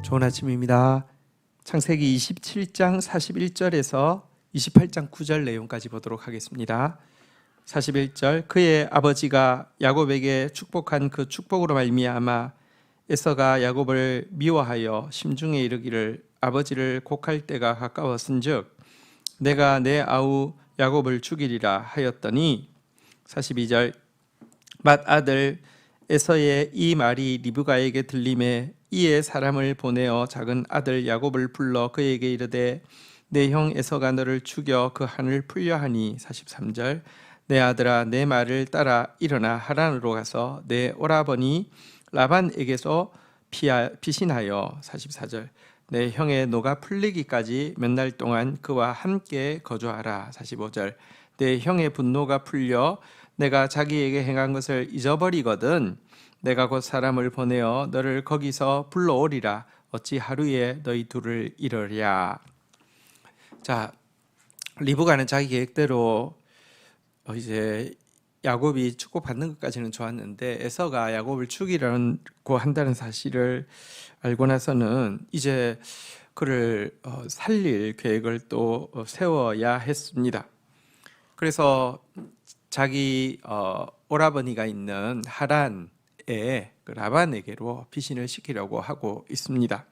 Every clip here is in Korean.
좋은 아침입니다. 창세기 27장 41절에서 28장 9절 내용까지 보도록 하겠습니다. 41절 그의 아버지가 야곱에게 축복한 그 축복으로 말미암아 에서가 야곱을 미워하여 심중에 이르기를 아버지를 곡할 때가 가까웠은즉 내가 내 아우 야곱을 죽이리라 하였더니 42절 맏아들 에서의 이 말이 리브가에게 들림에 이에 사람을 보내어 작은 아들 야곱을 불러 그에게 이르되 내 형 에서가 너를 죽여 그 한을 풀려 하니 43절 내 아들아 내 말을 따라 일어나 하란으로 가서 내 오라버니 라반에게서 피신하여 44절 내 형의 노가 풀리기까지 몇 날 동안 그와 함께 거주하라 45절 내 형의 분노가 풀려 내가 자기에게 행한 것을 잊어버리거든 내가 곧 사람을 보내어 너를 거기서 불러오리라 어찌 하루에 너희 둘을 이르랴. 자, 리브가는 자기 계획대로 이제 야곱이 축복받는 것까지는 좋았는데 에서가 야곱을 죽이려고 한다는 사실을 알고 나서는 이제 그를 살릴 계획을 또 세워야 했습니다. 그래서 자기 오라버니가 있는 하란의 그 라반에게로 피신을 시키려고 하고 있습니다.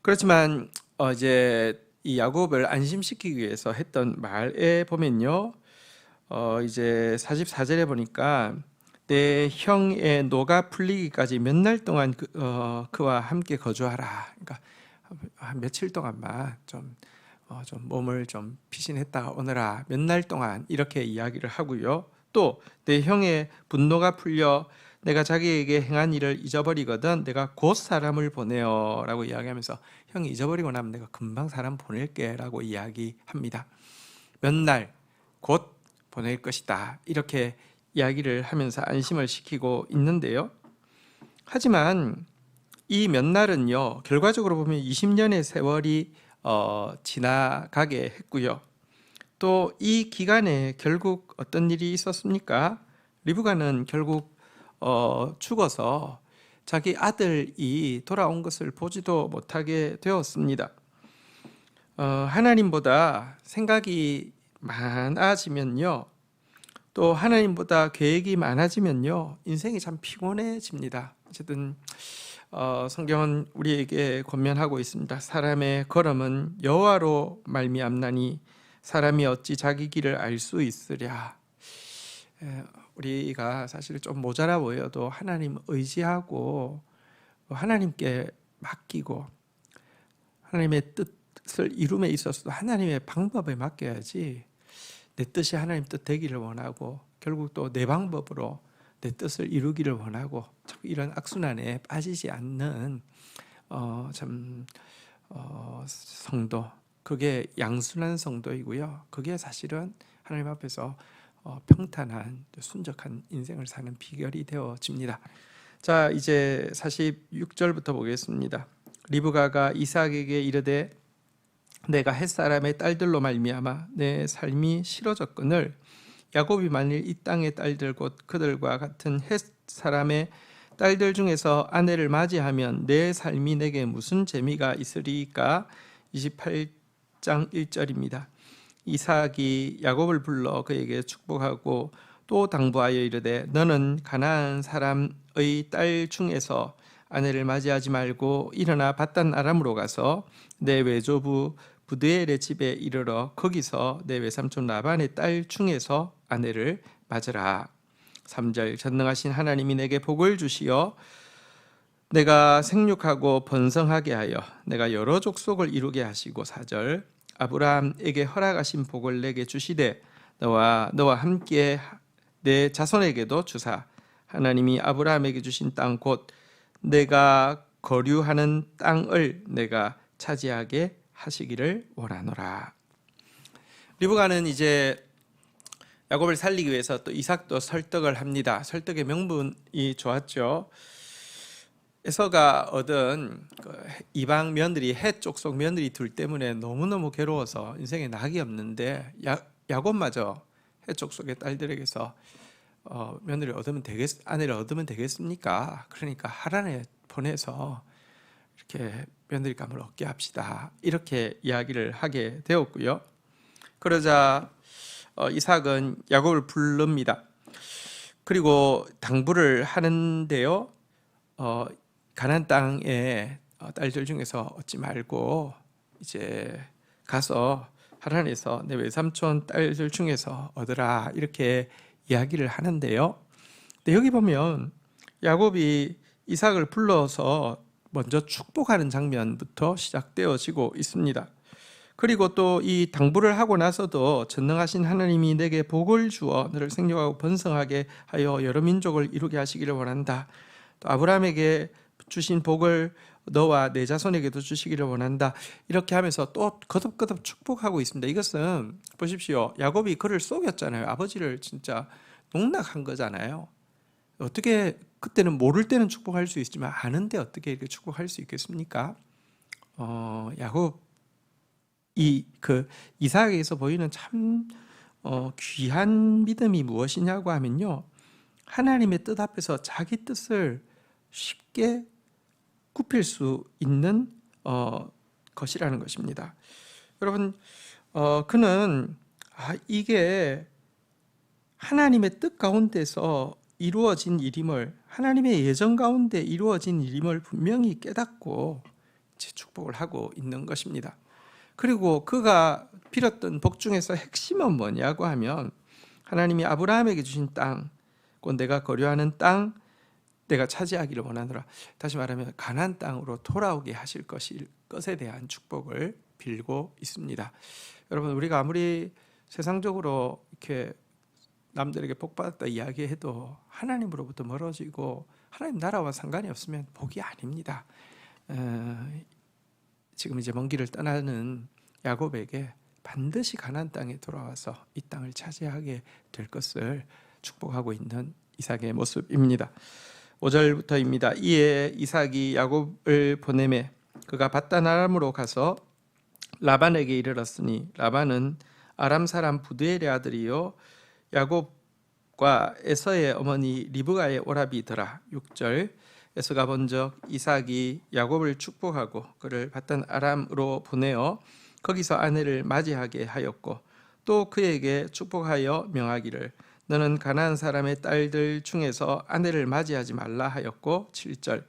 그렇지만 이제 이 야곱을 안심시키기 위해서 했던 말에 보면요, 이제 44절에 보니까 내 형의 노가 풀리기까지 몇 날 동안 그와 함께 거주하라. 그러니까 한 며칠 동안만 좀 몸을 좀 피신했다가 오너라 몇 날 동안 이렇게 이야기를 하고요. 또 내 형의 분노가 풀려 내가 자기에게 행한 일을 잊어버리거든 내가 곧 사람을 보내어 라고 이야기하면서 형이 잊어버리고 나면 내가 금방 사람 보낼게 라고 이야기합니다. 몇 날 곧 보낼 것이다 이렇게 이야기를 하면서 안심을 시키고 있는데요. 하지만 이 몇 날은요 결과적으로 보면 20년의 세월이 지나가게 했고요. 또 이 기간에 결국 어떤 일이 있었습니까? 리브가는 결국 죽어서 자기 아들이 돌아온 것을 보지도 못하게 되었습니다. 하나님보다 생각이 많아지면요, 또 하나님보다 계획이 많아지면요, 인생이 참 피곤해집니다. 어쨌든 성경은 우리에게 권면하고 있습니다. 사람의 걸음은 여호와로 말미암나니 사람이 어찌 자기 길을 알 수 있으랴. 우리가 사실 좀 모자라 보여도 하나님 의지하고 하나님께 맡기고 하나님의 뜻을 이룸에 있어서도 하나님의 방법에 맡겨야지 내 뜻이 하나님 뜻 되기를 원하고 결국 또 내 방법으로 내 뜻을 이루기를 원하고 이런 악순환에 빠지지 않는 성도, 그게 양순한 성도이고요. 그게 사실은 하나님 앞에서 평탄한 순적한 인생을 사는 비결이 되어집니다. 자, 이제 46절부터 보겠습니다. 리브가가 이삭에게 이르되 내가 햇사람의 딸들로 말미암아 내 삶이 싫어졌거늘 야곱이 만일 이 땅의 딸들 곧 그들과 같은 햇사람의 딸들 중에서 아내를 맞이하면 내 삶이 내게 무슨 재미가 있으리까? 28장 1절입니다. 이삭이 야곱을 불러 그에게 축복하고 또 당부하여 이르되 너는 가나안 사람의 딸 중에서 아내를 맞이하지 말고 일어나 밧단 아람으로 가서 내 외조부 부드엘의 집에 이르러 거기서 내 외삼촌 라반의 딸 중에서 아내를 맞으라. 3절 전능하신 하나님이 내게 복을 주시어 내가 생육하고 번성하게 하여 내가 여러 족속을 이루게 하시고 4절 아브라함에게 허락하신 복을 내게 주시되 너와 함께 내 자손에게도 주사 하나님이 아브라함에게 주신 땅 곧 내가 거류하는 땅을 내가 차지하게 하시기를 원하노라. 리브가는 이제 야곱을 살리기 위해서 또 이삭도 설득을 합니다. 설득의 명분이 좋았죠. 에서가 얻은 이방 며느리, 헷 족속 며느리 둘 때문에 너무너무 괴로워서 인생에 낙이 없는데 야곱마저 헷 족속의 딸들에게서 아내를 얻으면 되겠습니까? 그러니까 하란에 보내서 이렇게 며느리감을 얻게 합시다. 이렇게 이야기를 하게 되었고요. 그러자 이삭은 야곱을 부릅니다. 그리고 당부를 하는데요. 가나안 땅에 딸들 중에서 얻지 말고 이제 가서 하란에서 내 외삼촌 딸들 중에서 얻으라, 이렇게 이야기를 하는데요. 근데 여기 보면 야곱이 이삭을 불러서 먼저 축복하는 장면부터 시작되어지고 있습니다. 그리고 또 이 당부를 하고 나서도 전능하신 하나님이 내게 복을 주어 너를 생육하고 번성하게 하여 여러 민족을 이루게 하시기를 원한다. 또 아브라함에게 주신 복을 너와 내 자손에게도 주시기를 원한다. 이렇게 하면서 또 거듭거듭 축복하고 있습니다. 이것은 보십시오. 야곱이 그를 속였잖아요. 아버지를 진짜 농락한 거잖아요. 어떻게 그때는 모를 때는 축복할 수 있지만 아는데 어떻게 이렇게 축복할 수 있겠습니까? 야곱 이삭에게서 보이는 참 귀한 믿음이 무엇이냐고 하면요, 하나님의 뜻 앞에서 자기 뜻을 쉽게 굽힐 수 있는 것이라는 것입니다. 여러분, 그는 이게 하나님의 뜻 가운데서 이루어진 일임을, 하나님의 예정 가운데 이루어진 일임을 분명히 깨닫고 이제 축복을 하고 있는 것입니다. 그리고 그가 빌었던 복 중에서 핵심은 뭐냐고 하면, 하나님이 아브라함에게 주신 땅, 곧 내가 거류하는 땅, 내가 차지하기를 원하노라. 다시 말하면 가나안 땅으로 돌아오게 하실 것에 대한 축복을 빌고 있습니다. 여러분, 우리가 아무리 세상적으로 이렇게 남들에게 복 받았다 이야기해도 하나님으로부터 멀어지고 하나님 나라와 상관이 없으면 복이 아닙니다. 지금 이제 먼 길을 떠나는 야곱에게 반드시 가나안 땅에 돌아와서 이 땅을 차지하게 될 것을 축복하고 있는 이삭의 모습입니다. 5절부터입니다. 이에 이삭이 야곱을 보내매 그가 밧단 아람으로 가서 라반에게 이르렀으니 라반은 아람 사람 부두엘의 아들이요 야곱과 에서의 어머니 리브가의 오라비더라. 6절 에서가 본적 이삭이 야곱을 축복하고 그를 밧단 아람으로 보내어 거기서 아내를 맞이하게 하였고 또 그에게 축복하여 명하기를 너는 가나안 사람의 딸들 중에서 아내를 맞이하지 말라 하였고 7절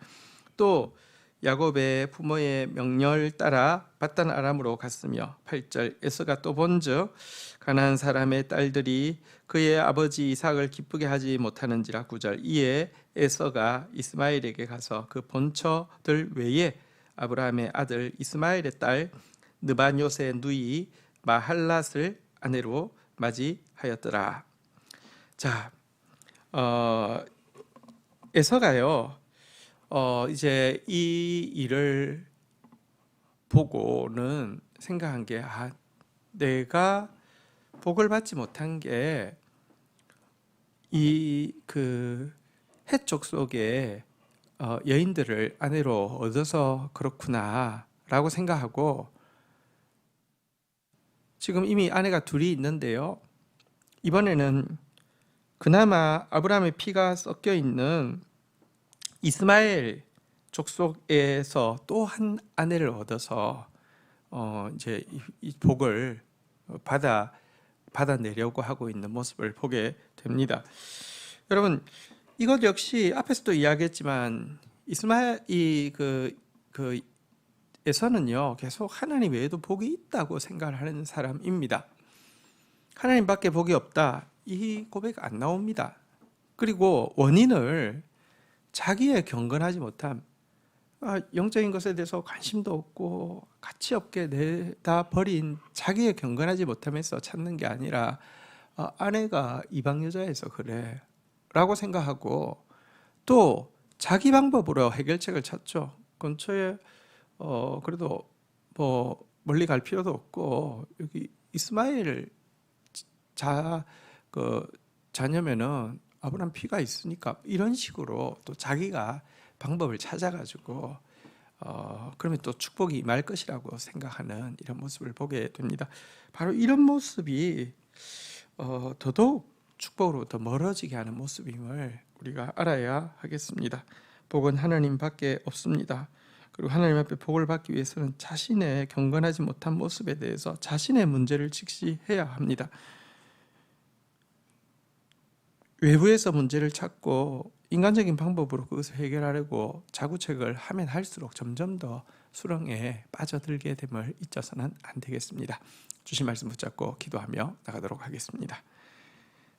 또 야곱의 부모의 명령을 따라 밧단 아람으로 갔으며 8절 에서가 또 본즉 가나안 사람의 딸들이 그의 아버지 이삭을 기쁘게 하지 못하는지라. 9절 이에 에서가 이스마엘에게 가서 그 본처들 외에 아브라함의 아들 이스마엘의 딸 느바뇨스의 누이 마할랏을 아내로 맞이하였더라. 자, 에서가요 이제 이 일을 보고는 생각한 게 내가 복을 받지 못한 게 이 해족 속에 여인들을 아내로 얻어서 그렇구나라고 생각하고, 지금 이미 아내가 둘이 있는데요, 이번에는 그나마 아브라함의 피가 섞여 있는 이스마엘 족속에서 또 한 아내를 얻어서 이제 이 복을 받아내려고 하고 있는 모습을 보게 됩니다. 여러분, 이것 역시 앞에서도 이야기했지만 이스마엘이 에서는요 계속 하나님 외에도 복이 있다고 생각을 하는 사람입니다. 하나님밖에 복이 없다, 이 고백 안 나옵니다. 그리고 원인을 자기의 경건하지 못함, 영적인 것에 대해서 관심도 없고 가치 없게 내다 버린 자기의 경건하지 못함에서 찾는 게 아니라 아내가 이방 여자여서 그래 라고 생각하고 또 자기 방법으로 해결책을 찾죠. 근처에 그래도 뭐 멀리 갈 필요도 없고 여기 이스마엘 자녀면은 아브라함 피가 있으니까, 이런 식으로 또 자기가 방법을 찾아가지고 그러면 또 축복이 임할 것이라고 생각하는 이런 모습을 보게 됩니다. 바로 이런 모습이 더더욱 축복으로부터 멀어지게 하는 모습임을 우리가 알아야 하겠습니다. 복은 하나님밖에 없습니다. 그리고 하나님 앞에 복을 받기 위해서는 자신의 경건하지 못한 모습에 대해서 자신의 문제를 직시해야 합니다. 외부에서 문제를 찾고 인간적인 방법으로 그것을 해결하려고 자구책을 하면 할수록 점점 더 수렁에 빠져들게 됨을 잊어서는 안 되겠습니다. 주신 말씀 붙잡고 기도하며 나가도록 하겠습니다.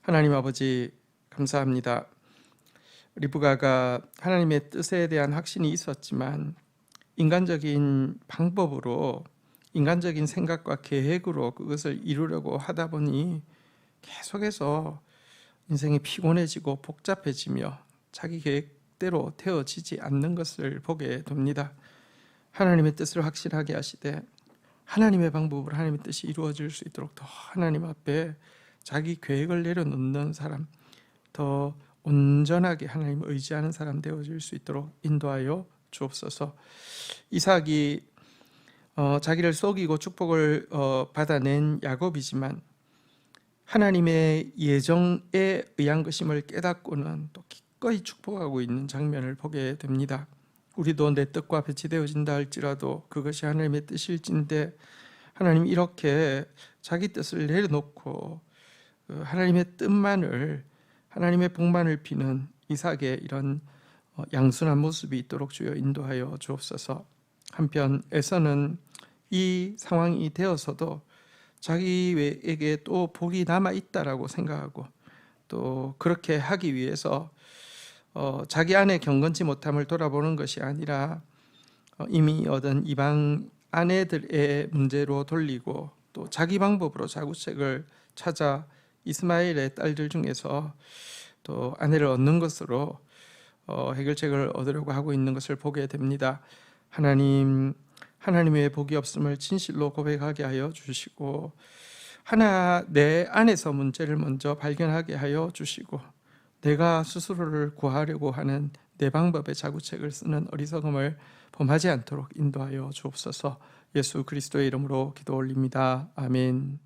하나님 아버지 감사합니다. 리브가가 하나님의 뜻에 대한 확신이 있었지만 인간적인 방법으로 인간적인 생각과 계획으로 그것을 이루려고 하다 보니 계속해서 인생이 피곤해지고 복잡해지며 자기 계획대로 되어지지 않는 것을 보게 됩니다. 하나님의 뜻을 확실하게 하시되 하나님의 방법으로 하나님의 뜻이 이루어질 수 있도록 더 하나님 앞에 자기 계획을 내려놓는 사람, 더 온전하게 하나님을 의지하는 사람 되어질 수 있도록 인도하여 주옵소서. 이삭이 자기를 속이고 축복을 받아낸 야곱이지만 하나님의 예정에 의한 것임을 깨닫고는 또 기꺼이 축복하고 있는 장면을 보게 됩니다. 우리도 내 뜻과 배치되어진다 할지라도 그것이 하나님의 뜻일진데 하나님 이렇게 자기 뜻을 내려놓고 하나님의 뜻만을 하나님의 복만을 비는 이삭의 이런 양순한 모습이 있도록 주여 인도하여 주옵소서. 한편 에서는 이 상황이 되어서도 자기에게 또 복이 남아있다라고 생각하고 또 그렇게 하기 위해서 자기 안에 경건치 못함을 돌아보는 것이 아니라 이미 얻은 이방 아내들의 문제로 돌리고 또 자기 방법으로 자구책을 찾아 이스마엘의 딸들 중에서 또 아내를 얻는 것으로 해결책을 얻으려고 하고 있는 것을 보게 됩니다. 하나님의 복이 없음을 진실로 고백하게 하여 주시고 내 안에서 문제를 먼저 발견하게 하여 주시고 내가 스스로를 구하려고 하는 내 방법의 자구책을 쓰는 어리석음을 범하지 않도록 인도하여 주옵소서. 예수 그리스도의 이름으로 기도 올립니다. 아멘.